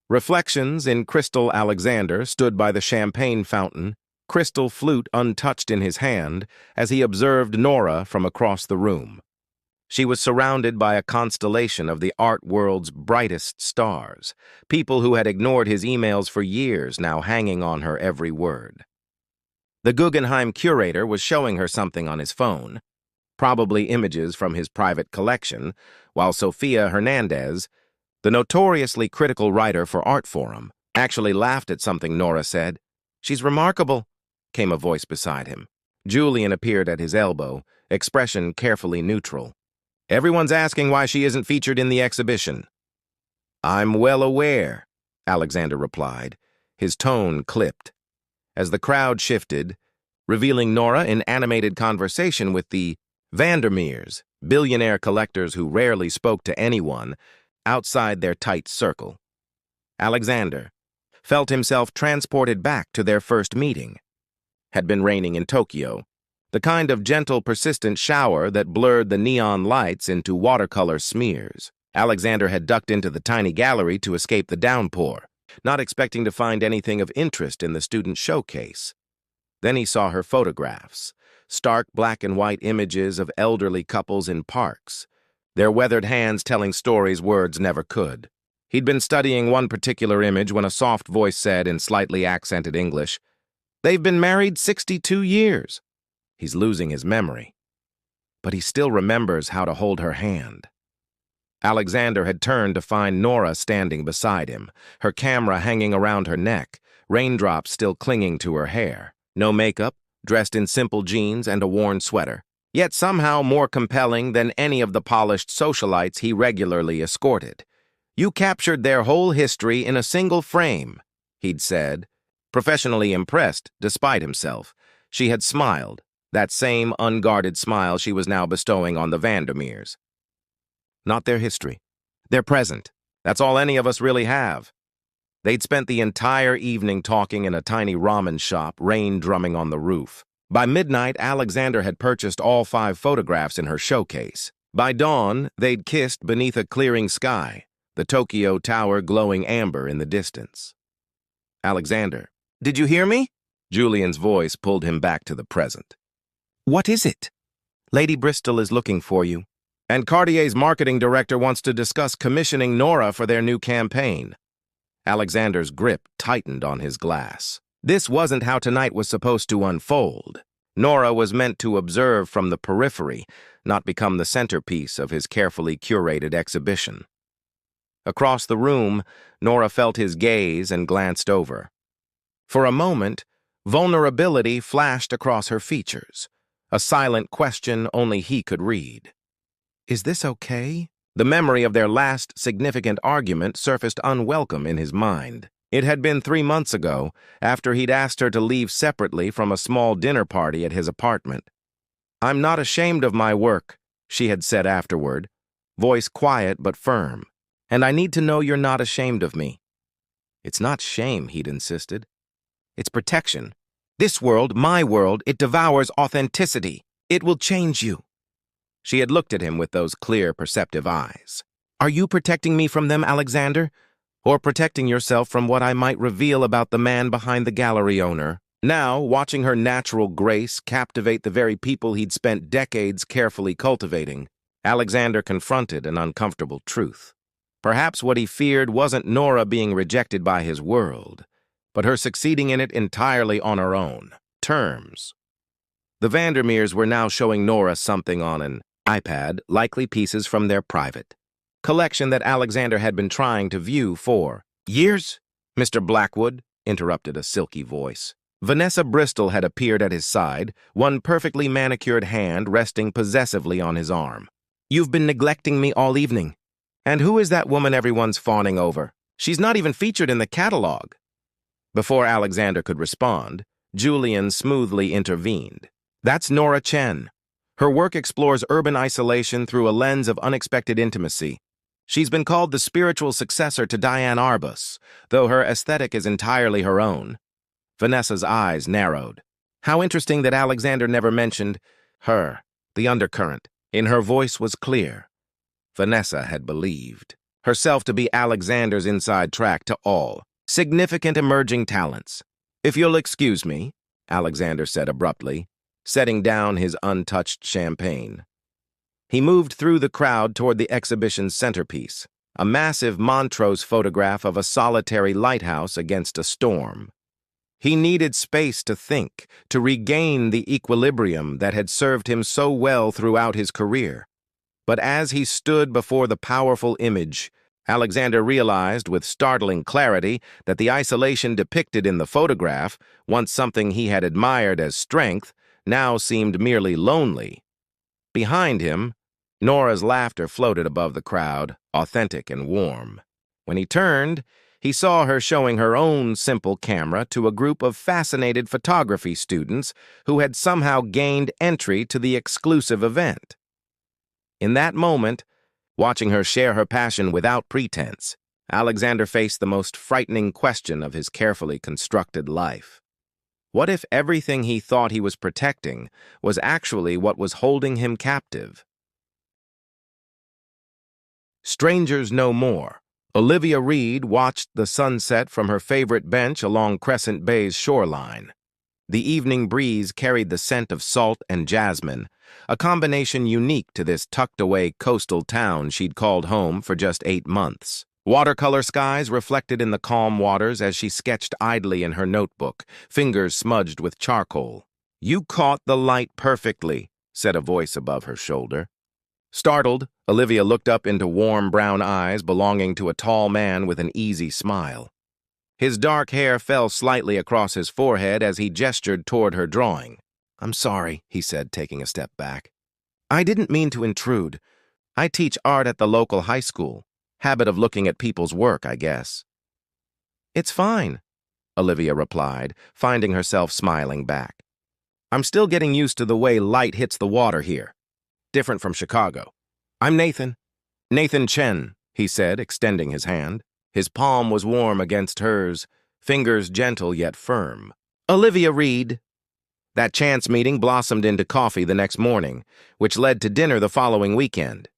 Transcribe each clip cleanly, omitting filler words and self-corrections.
Reflections in Crystal Alexander stood by the champagne fountain, crystal flute untouched in his hand, as he observed Nora from across the room. She was surrounded by a constellation of the art world's brightest stars, people who had ignored his emails for years now hanging on her every word. The Guggenheim curator was showing her something on his phone, probably images from his private collection, while Sofia Hernandez, the notoriously critical writer for Artforum, actually laughed at something Nora said. "She's remarkable," came a voice beside him. Julian appeared at his elbow, expression carefully neutral. "Everyone's asking why she isn't featured in the exhibition." "I'm well aware," Alexander replied, his tone clipped. As the crowd shifted, revealing Nora in animated conversation with the Vandermeers, billionaire collectors who rarely spoke to anyone outside their tight circle. Alexander felt himself transported back to their first meeting. Had been raining in Tokyo, the kind of gentle, persistent shower that blurred the neon lights into watercolor smears. Alexander had ducked into the tiny gallery to escape the downpour, not expecting to find anything of interest in the student showcase. Then he saw her photographs, stark black and white images of elderly couples in parks, their weathered hands telling stories words never could. He'd been studying one particular image when a soft voice said in slightly accented English, "They've been married 62 years. He's losing his memory. But he still remembers how to hold her hand. Alexander had turned to find Nora standing beside him, her camera hanging around her neck, raindrops still clinging to her hair. No makeup, dressed in simple jeans and a worn sweater, yet somehow more compelling than any of the polished socialites he regularly escorted. "You captured their whole history in a single frame," he'd said. Professionally impressed, despite himself, she had smiled, that same unguarded smile she was now bestowing on the Vandermeers. Not their history. Their present. That's all any of us really have. They'd spent the entire evening talking in a tiny ramen shop, rain drumming on the roof. By midnight, Alexander had purchased all 5 photographs in her showcase. By dawn, they'd kissed beneath a clearing sky, the Tokyo Tower glowing amber in the distance. "Alexander, did you hear me?" Julian's voice pulled him back to the present. "What is it?" "Lady Bristol is looking for you. And Cartier's marketing director wants to discuss commissioning Nora for their new campaign." Alexander's grip tightened on his glass. This wasn't how tonight was supposed to unfold. Nora was meant to observe from the periphery, not become the centerpiece of his carefully curated exhibition. Across the room, Nora felt his gaze and glanced over. For a moment, vulnerability flashed across her features, a silent question only he could read. Is this okay? The memory of their last significant argument surfaced unwelcome in his mind. It had been 3 months ago, after he'd asked her to leave separately from a small dinner party at his apartment. "I'm not ashamed of my work," she had said afterward, voice quiet but firm. "And I need to know you're not ashamed of me." "It's not shame," he'd insisted. "It's protection. This world, my world, it devours authenticity. It will change you." She had looked at him with those clear, perceptive eyes. "Are you protecting me from them, Alexander? Or protecting yourself from what I might reveal about the man behind the gallery owner?" Now, watching her natural grace captivate the very people he'd spent decades carefully cultivating, Alexander confronted an uncomfortable truth. Perhaps what he feared wasn't Nora being rejected by his world, but her succeeding in it entirely on her own terms. The Vandermeers were now showing Nora something on an iPad, likely pieces from their private collection that Alexander had been trying to view for years. "Mr. Blackwood," interrupted a silky voice. Vanessa Bristol had appeared at his side, one perfectly manicured hand resting possessively on his arm. "You've been neglecting me all evening. And who is that woman everyone's fawning over? She's not even featured in the catalog." Before Alexander could respond, Julian smoothly intervened. "That's Nora Chen. Her work explores urban isolation through a lens of unexpected intimacy. She's been called the spiritual successor to Diane Arbus, though her aesthetic is entirely her own." Vanessa's eyes narrowed. How interesting that Alexander never mentioned her, the undercurrent. In her voice was clear. Vanessa had believed. herself to be Alexander's inside track to all significant emerging talents. "If you'll excuse me," Alexander said abruptly, setting down his untouched champagne. He moved through the crowd toward the exhibition's centerpiece, a massive Montrose photograph of a solitary lighthouse against a storm. He needed space to think, to regain the equilibrium that had served him so well throughout his career. But as he stood before the powerful image, Alexander realized with startling clarity that the isolation depicted in the photograph, once something he had admired as strength, now seemed merely lonely. Behind him, Nora's laughter floated above the crowd, authentic and warm. When he turned, he saw her showing her own simple camera to a group of fascinated photography students who had somehow gained entry to the exclusive event. In that moment, watching her share her passion without pretense, Alexander faced the most frightening question of his carefully constructed life. What if everything he thought he was protecting was actually what was holding him captive? Strangers no more. Olivia Reed watched the sunset from her favorite bench along Crescent Bay's shoreline. The evening breeze carried the scent of salt and jasmine, a combination unique to this tucked-away coastal town she'd called home for just 8 months. Watercolor skies reflected in the calm waters as she sketched idly in her notebook, fingers smudged with charcoal. "You caught the light perfectly," said a voice above her shoulder. Startled, Olivia looked up into warm brown eyes belonging to a tall man with an easy smile. His dark hair fell slightly across his forehead as he gestured toward her drawing. "I'm sorry," he said, taking a step back. "I didn't mean to intrude. I teach art at the local high school. Habit of looking at people's work, I guess." "It's fine," Olivia replied, finding herself smiling back. "I'm still getting used to the way light hits the water here. Different from Chicago. I'm Nathan. Nathan Chen," he said, extending his hand. His palm was warm against hers, fingers gentle yet firm. "Olivia Reed." That chance meeting blossomed into coffee the next morning, which led to dinner the following weekend.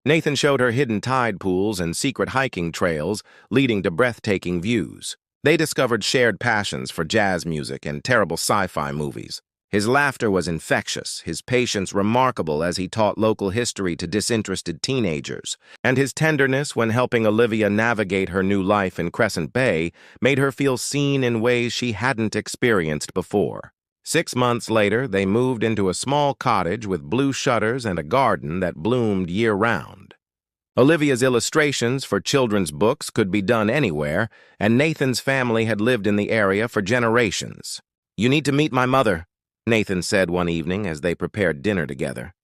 Nathan showed her hidden tide pools and secret hiking trails leading to breathtaking views. They discovered shared passions for jazz music and terrible sci-fi movies. His laughter was infectious, his patience remarkable as he taught local history to disinterested teenagers, and his tenderness when helping Olivia navigate her new life in Crescent Bay made her feel seen in ways she hadn't experienced before. 6 months later, they moved into a small cottage with blue shutters and a garden that bloomed year-round. Olivia's illustrations for children's books could be done anywhere, and Nathan's family had lived in the area for generations. "You need to meet my mother," Nathan said one evening as they prepared dinner together.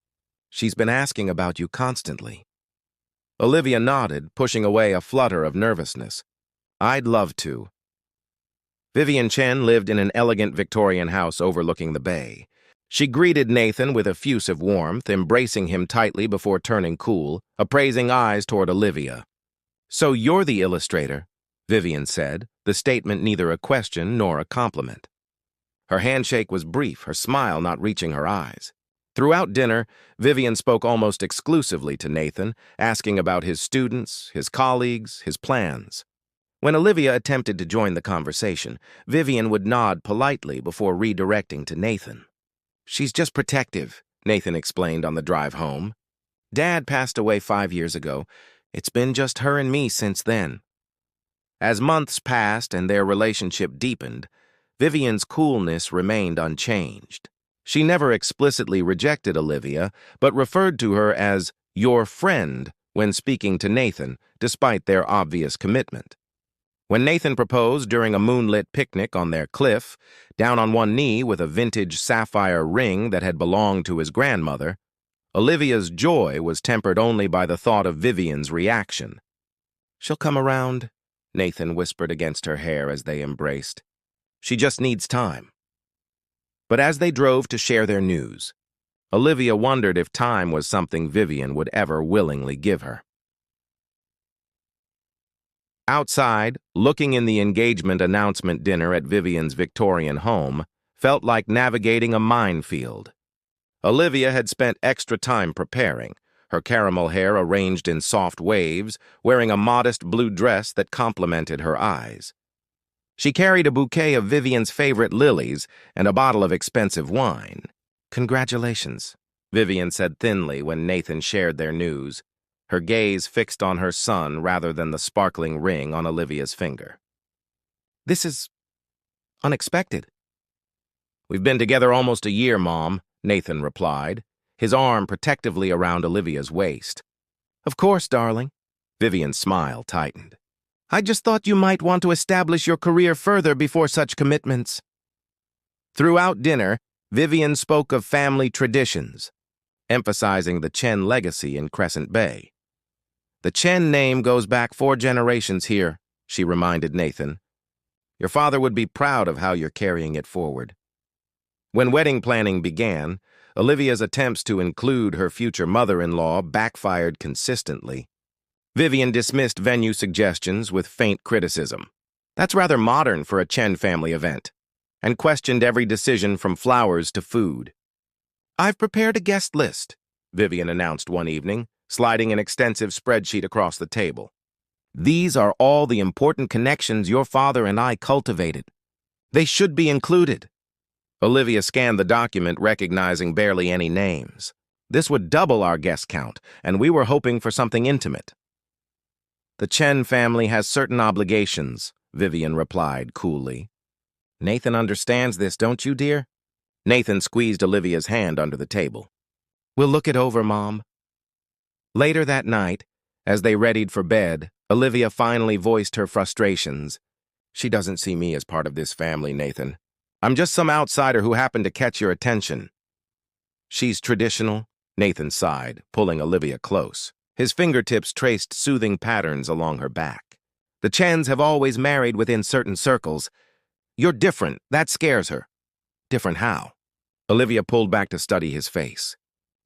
"She's been asking about you constantly." Olivia nodded, pushing away a flutter of nervousness. "I'd love to." Vivian Chen lived in an elegant Victorian house overlooking the bay. She greeted Nathan with effusive warmth, embracing him tightly before turning cool, appraising eyes toward Olivia. "So you're the illustrator," Vivian said, the statement neither a question nor a compliment. Her handshake was brief, her smile not reaching her eyes. Throughout dinner, Vivian spoke almost exclusively to Nathan, asking about his students, his colleagues, his plans. When Olivia attempted to join the conversation, Vivian would nod politely before redirecting to Nathan. "She's just protective," Nathan explained on the drive home. "Dad passed away 5 years ago. It's been just her and me since then." As months passed and their relationship deepened, Vivian's coolness remained unchanged. She never explicitly rejected Olivia, but referred to her as "your friend" when speaking to Nathan, despite their obvious commitment. When Nathan proposed during a moonlit picnic on their cliff, down on one knee with a vintage sapphire ring that had belonged to his grandmother, Olivia's joy was tempered only by the thought of Vivian's reaction. "She'll come around," Nathan whispered against her hair as they embraced. "She just needs time." But as they drove to share their news, Olivia wondered if time was something Vivian would ever willingly give her. Outside, looking in the engagement announcement dinner at Vivian's Victorian home felt like navigating a minefield. Olivia had spent extra time preparing, her caramel hair arranged in soft waves, wearing a modest blue dress that complemented her eyes. She carried a bouquet of Vivian's favorite lilies and a bottle of expensive wine. "Congratulations," Vivian said thinly when Nathan shared their news, her gaze fixed on her son rather than the sparkling ring on Olivia's finger. "This is unexpected." "We've been together almost a year, Mom," Nathan replied, his arm protectively around Olivia's waist. "Of course, darling." Vivian's smile tightened. "I just thought you might want to establish your career further before such commitments." Throughout dinner, Vivian spoke of family traditions, emphasizing the Chen legacy in Crescent Bay. "The Chen name goes back 4 generations here," she reminded Nathan. "Your father would be proud of how you're carrying it forward." When wedding planning began, Olivia's attempts to include her future mother-in-law backfired consistently. Vivian dismissed venue suggestions with faint criticism. "That's rather modern for a Chen family event," and questioned every decision from flowers to food. "I've prepared a guest list," Vivian announced one evening, sliding an extensive spreadsheet across the table. "These are all the important connections your father and I cultivated. They should be included." Olivia scanned the document, recognizing barely any names. "This would double our guest count, and we were hoping for something intimate." "The Chen family has certain obligations," Vivian replied coolly. "Nathan understands this, don't you, dear?" Nathan squeezed Olivia's hand under the table. "We'll look it over, Mom." Later that night, as they readied for bed, Olivia finally voiced her frustrations. "She doesn't see me as part of this family, Nathan. I'm just some outsider who happened to catch your attention." "She's traditional," Nathan sighed, pulling Olivia close. His fingertips traced soothing patterns along her back. "The Chens have always married within certain circles. You're different. That scares her." "Different how?" Olivia pulled back to study his face.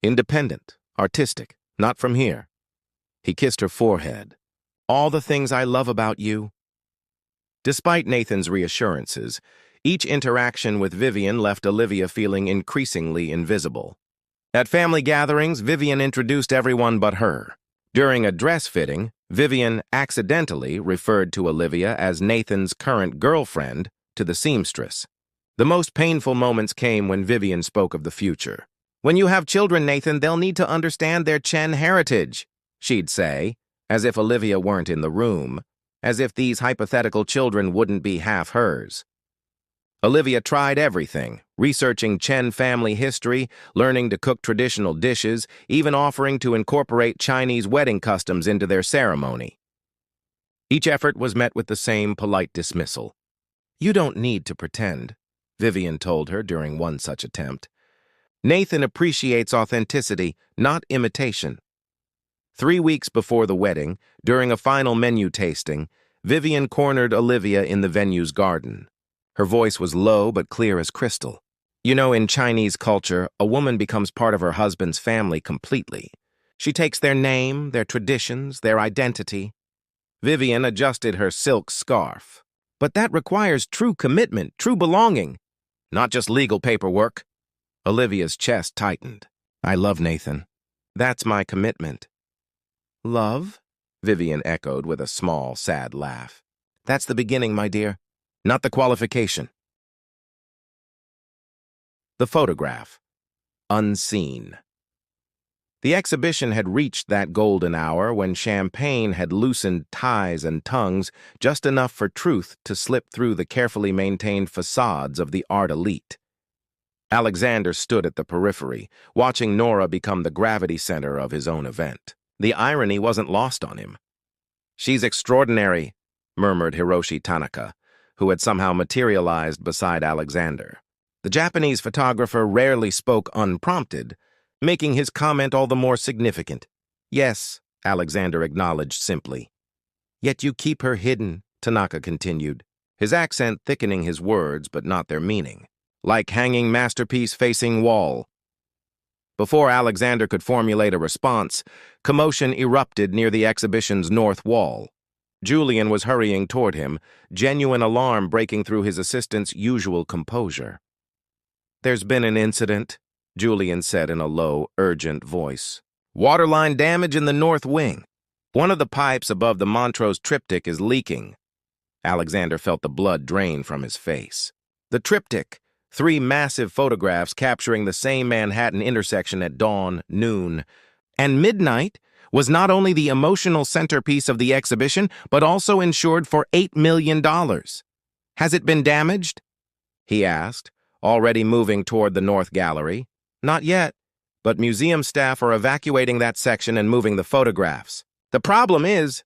"Independent, artistic, not from here." He kissed her forehead. "All the things I love about you." Despite Nathan's reassurances, each interaction with Vivian left Olivia feeling increasingly invisible. At family gatherings, Vivian introduced everyone but her. During a dress fitting, Vivian accidentally referred to Olivia as Nathan's current girlfriend to the seamstress. The most painful moments came when Vivian spoke of the future. "When you have children, Nathan, they'll need to understand their Chen heritage," she'd say, as if Olivia weren't in the room, as if these hypothetical children wouldn't be half hers. Olivia tried everything, researching Chen family history, learning to cook traditional dishes, even offering to incorporate Chinese wedding customs into their ceremony. Each effort was met with the same polite dismissal. "You don't need to pretend," Vivian told her during one such attempt. "Nathan appreciates authenticity, not imitation." 3 weeks before the wedding, during a final menu tasting, Vivian cornered Olivia in the venue's garden. Her voice was low but clear as crystal. "You know, in Chinese culture, a woman becomes part of her husband's family completely. She takes their name, their traditions, their identity." Vivian adjusted her silk scarf. "But that requires true commitment, true belonging, not just legal paperwork." Olivia's chest tightened. "I love Nathan. That's my commitment." "Love?" Vivian echoed with a small, sad laugh. "That's the beginning, my dear, not the qualification." The photograph. Unseen. The exhibition had reached that golden hour when champagne had loosened ties and tongues just enough for truth to slip through the carefully maintained facades of the art elite. Alexander stood at the periphery, watching Nora become the gravity center of his own event. The irony wasn't lost on him. "She's extraordinary," murmured Hiroshi Tanaka, who had somehow materialized beside Alexander. The Japanese photographer rarely spoke unprompted, making his comment all the more significant. "Yes," Alexander acknowledged simply. "Yet you keep her hidden," Tanaka continued, his accent thickening his words but not their meaning. "Like hanging masterpiece facing wall." Before Alexander could formulate a response, commotion erupted near the exhibition's north wall. Julian was hurrying toward him, genuine alarm breaking through his assistant's usual composure. "There's been an incident," Julian said in a low, urgent voice. Waterline damage in the north wing. One of the pipes above the Montrose triptych is leaking. Alexander felt the blood drain from his face. The triptych, 3 massive photographs capturing the same Manhattan intersection at dawn, noon, and midnight, was not only the emotional centerpiece of the exhibition, but also insured for $8 million. Has it been damaged? He asked, already moving toward the north gallery. Not yet, but museum staff are evacuating that section and moving the photographs. The problem is...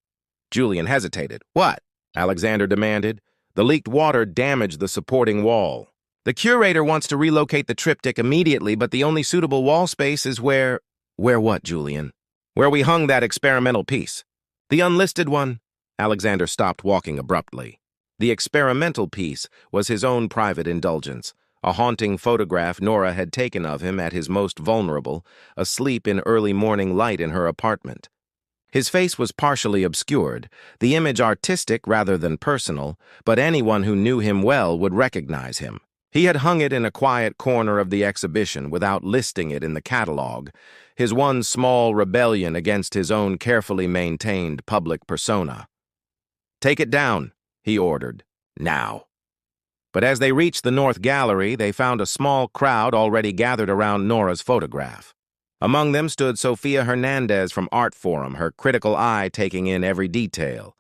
Julian hesitated. What? Alexander demanded. The leaked water damaged the supporting wall. The curator wants to relocate the triptych immediately, but the only suitable wall space is where... Where what, Julian? Where we hung that experimental piece. The unlisted one. Alexander stopped walking abruptly. The experimental piece was his own private indulgence, a haunting photograph Nora had taken of him at his most vulnerable, asleep in early morning light in her apartment. His face was partially obscured, the image artistic rather than personal, but anyone who knew him well would recognize him. He had hung it in a quiet corner of the exhibition without listing it in the catalog, his one small rebellion against his own carefully maintained public persona. "Take it down," he ordered. "Now." But as they reached the North Gallery, they found a small crowd already gathered around Nora's photograph. Among them stood Sofia Hernandez from Art Forum, her critical eye taking in every detail.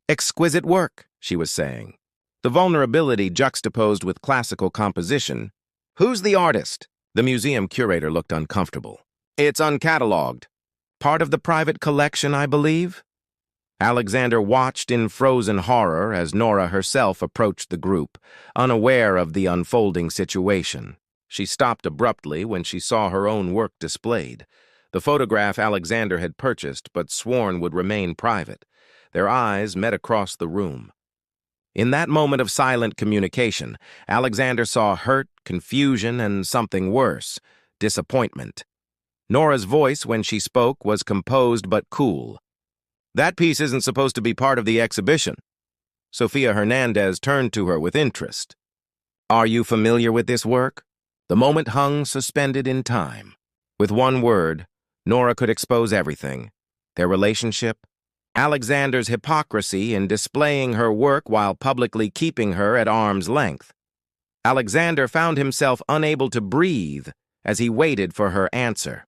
"Exquisite work," she was saying. The vulnerability juxtaposed with classical composition. "Who's the artist?" The museum curator looked uncomfortable. "It's uncatalogued. Part of the private collection, I believe?" Alexander watched in frozen horror as Nora herself approached the group, unaware of the unfolding situation. She stopped abruptly when she saw her own work displayed, the photograph Alexander had purchased but sworn would remain private. Their eyes met across the room. In that moment of silent communication, Alexander saw hurt, confusion, and something worse, disappointment. Nora's voice, when she spoke, was composed but cool. "That piece isn't supposed to be part of the exhibition." Sofia Hernandez turned to her with interest. "Are you familiar with this work?" The moment hung suspended in time. With one word, Nora could expose everything. Their relationship, Alexander's hypocrisy in displaying her work while publicly keeping her at arm's length. Alexander found himself unable to breathe as he waited for her answer.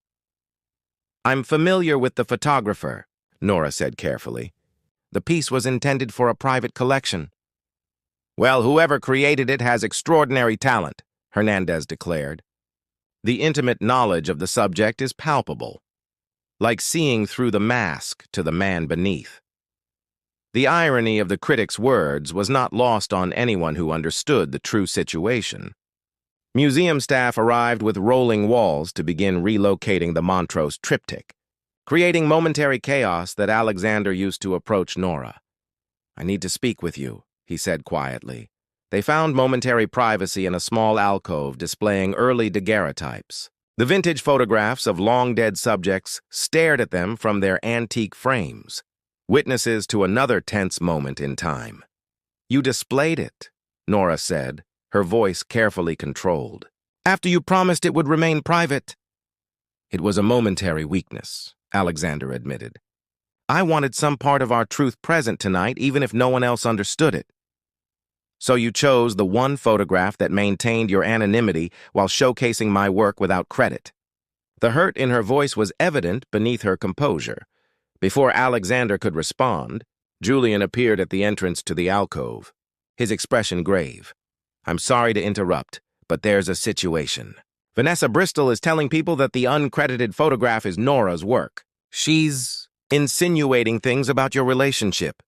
"I'm familiar with the photographer," Nora said carefully. "The piece was intended for a private collection." "Well, whoever created it has extraordinary talent," Hernandez declared. "The intimate knowledge of the subject is palpable, like seeing through the mask to the man beneath." The irony of the critic's words was not lost on anyone who understood the true situation. Museum staff arrived with rolling walls to begin relocating the Montrose triptych, creating momentary chaos that Alexander used to approach Nora. "I need to speak with you," he said quietly. They found momentary privacy in a small alcove displaying early daguerreotypes. The vintage photographs of long-dead subjects stared at them from their antique frames, witnesses to another tense moment in time. "You displayed it," Nora said, her voice carefully controlled, "after you promised it would remain private." "It was a momentary weakness," Alexander admitted. "I wanted some part of our truth present tonight, even if no one else understood it." "So you chose the one photograph that maintained your anonymity while showcasing my work without credit." The hurt in her voice was evident beneath her composure. Before Alexander could respond, Julian appeared at the entrance to the alcove, his expression grave. "I'm sorry to interrupt, but there's a situation. Vanessa Bristol is telling people that the uncredited photograph is Nora's work. She's insinuating things about your relationship."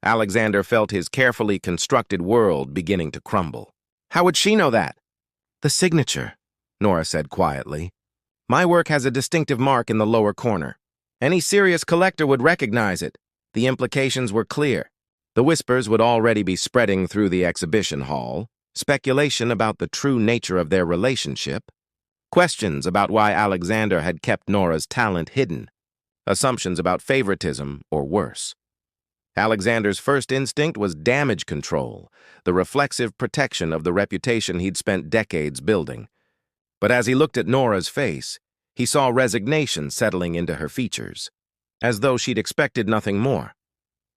Alexander felt his carefully constructed world beginning to crumble. "How would she know that?" "The signature," Nora said quietly. "My work has a distinctive mark in the lower corner. Any serious collector would recognize it." The implications were clear. The whispers would already be spreading through the exhibition hall, speculation about the true nature of their relationship, questions about why Alexander had kept Nora's talent hidden, assumptions about favoritism or worse. Alexander's first instinct was damage control, the reflexive protection of the reputation he'd spent decades building. But as he looked at Nora's face, He saw resignation settling into her features, as though she'd expected nothing more.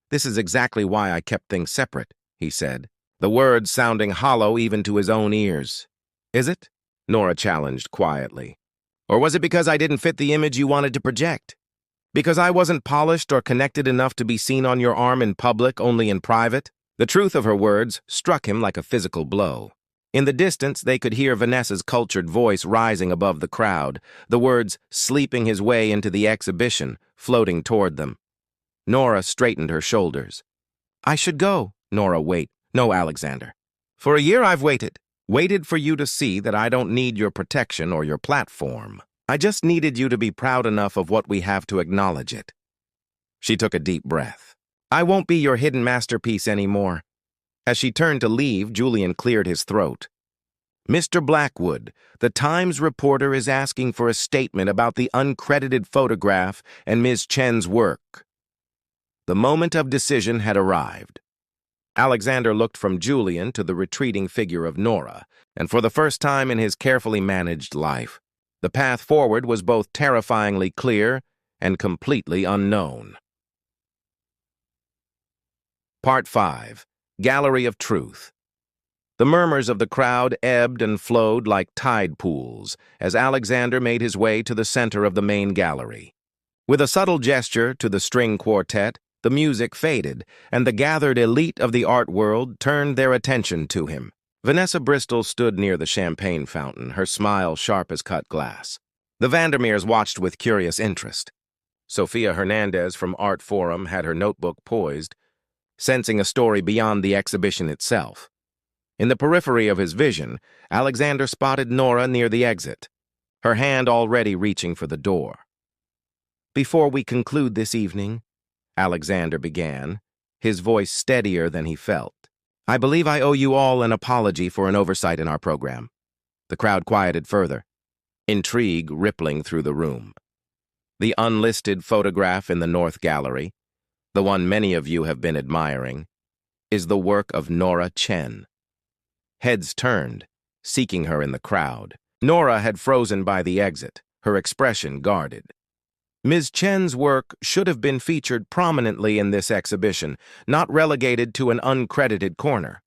"This is exactly why I kept things separate," he said, the words sounding hollow even to his own ears. "Is it?" Nora challenged quietly. "Or was it because I didn't fit the image you wanted to project? Because I wasn't polished or connected enough to be seen on your arm in public, only in private?" The truth of her words struck him like a physical blow. In the distance, they could hear Vanessa's cultured voice rising above the crowd, the words sleeping his way into the exhibition, floating toward them. Nora straightened her shoulders. "I should go." "Nora, wait." "No, Alexander. For a year I've waited. Waited for you to see that I don't need your protection or your platform. I just needed you to be proud enough of what we have to acknowledge it." She took a deep breath. "I won't be your hidden masterpiece anymore." As she turned to leave, Julian cleared his throat. "Mr. Blackwood, the Times reporter is asking for a statement about the uncredited photograph and Ms. Chen's work." The moment of decision had arrived. Alexander looked from Julian to the retreating figure of Nora, and for the first time in his carefully managed life, the path forward was both terrifyingly clear and completely unknown. Part 5. Gallery of Truth. The murmurs of the crowd ebbed and flowed like tide pools as Alexander made his way to the center of the main gallery. With a subtle gesture to the string quartet, the music faded, and the gathered elite of the art world turned their attention to him. Vanessa Bristol stood near the champagne fountain, her smile sharp as cut glass. The Vandermeers watched with curious interest. Sofia Hernandez from Art Forum had her notebook poised, sensing a story beyond the exhibition itself. In the periphery of his vision, Alexander spotted Nora near the exit, her hand already reaching for the door. "Before we conclude this evening," Alexander began, his voice steadier than he felt, "I believe I owe you all an apology for an oversight in our program." The crowd quieted further, intrigue rippling through the room. The unlisted photograph in the North Gallery, the one many of you have been admiring, is the work of Nora Chen. Heads turned, seeking her in the crowd. Nora had frozen by the exit, her expression guarded. Ms. Chen's work should have been featured prominently in this exhibition, not relegated to an uncredited corner.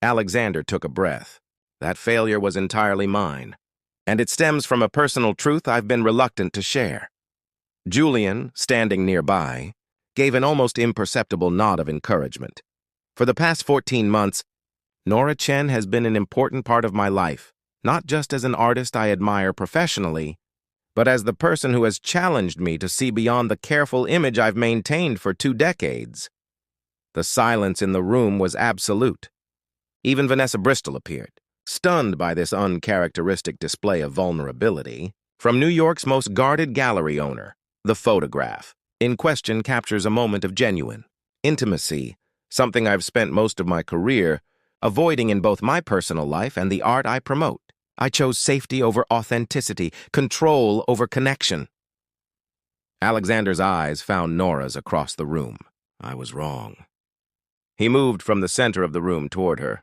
Alexander took a breath. That failure was entirely mine, and it stems from a personal truth I've been reluctant to share. Julian, standing nearby, gave an almost imperceptible nod of encouragement. For the past 14 months, Nora Chen has been an important part of my life, not just as an artist I admire professionally, but as the person who has challenged me to see beyond the careful image I've maintained for 2 decades. The silence in the room was absolute. Even Vanessa Bristol appeared, stunned by this uncharacteristic display of vulnerability. From New York's most guarded gallery owner, the photograph in question captures a moment of genuine intimacy, something I've spent most of my career avoiding in both my personal life and the art I promote. I chose safety over authenticity, control over connection. Alexander's eyes found Nora's across the room. I was wrong. He moved from the center of the room toward her,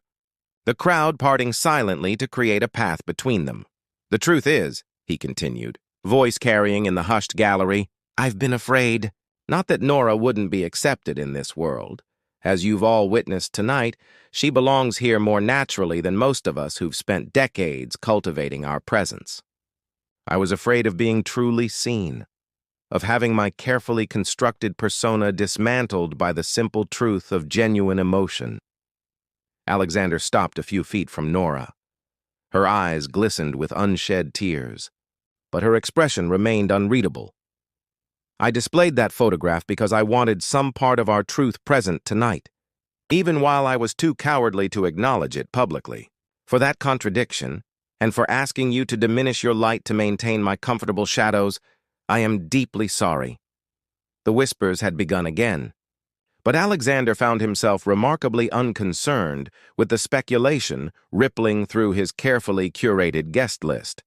the crowd parting silently to create a path between them. "The truth is," he continued, voice carrying in the hushed gallery, "I've been afraid. Not that Nora wouldn't be accepted in this world. As you've all witnessed tonight, she belongs here more naturally than most of us who've spent decades cultivating our presence. I was afraid of being truly seen, of having my carefully constructed persona dismantled by the simple truth of genuine emotion." Alexander stopped a few feet from Nora. Her eyes glistened with unshed tears, but her expression remained unreadable. "I displayed that photograph because I wanted some part of our truth present tonight, even while I was too cowardly to acknowledge it publicly. For that contradiction, and for asking you to diminish your light to maintain my comfortable shadows, I am deeply sorry." The whispers had begun again, but Alexander found himself remarkably unconcerned with the speculation rippling through his carefully curated guest list.